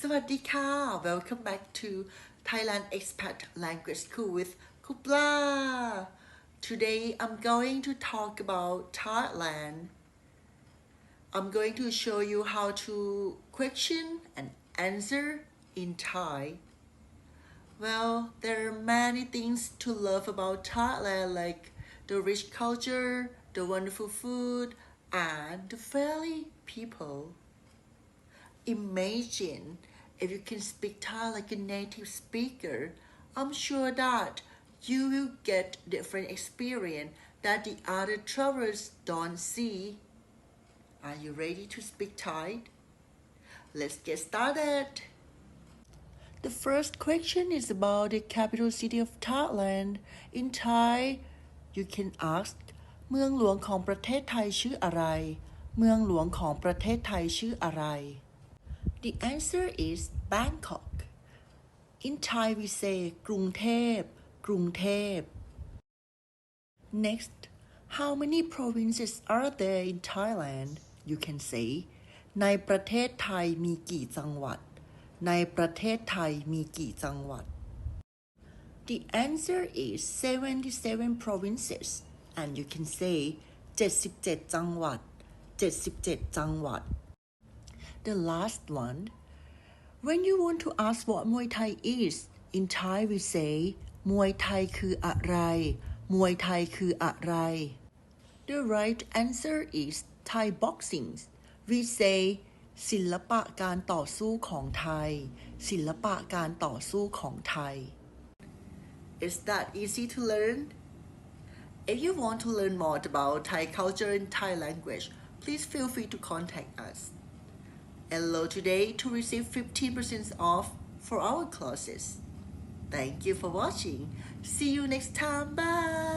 สวัสดีค่ะ Welcome back to Thailand Expat Language School with Kupla. Today I'm going to talk about Thailand. I'm going to show you how to question and answer in Thai. Well, there are many things to love about Thailand, like the rich culture, the wonderful food, and the friendly people. Imagine if you can speak Thai like a native speaker. I'm sure that you will get different experience that the other travelers don't see. Are you ready to speak Thai? Let's get started. The first question is about the capital city of Thailand. In Thai, you can ask เมืองหลวงของประเทศไทยชื่ออะไร เมืองหลวงของประเทศไทยชื่ออะไร The answer is Bangkok. In Thai we say กรุงเทพกรุงเทพ Next, how many provinces are there in Thailand? You can say ในประเทศไทยมีกี่จังหวัด ในประเทศไทยมีกี่จังหวัด The answer is 77 provinces and you can say 77 จังหวัด 77 จังหวัดThe last one. When you want to ask what Muay Thai is, in Thai we say มวยไทยคืออะไร มวยไทยคืออะไร The right answer is Thai boxing. We say ศิลปะการต่อสู้ของไทย ศิลปะการต่อสู้ของไทย Is that easy to learn? If you want to learn more about Thai culture and Thai language, please feel free to contact us.Enroll today to receive 15% off for our classes. Thank you for watching. See you next time. Bye.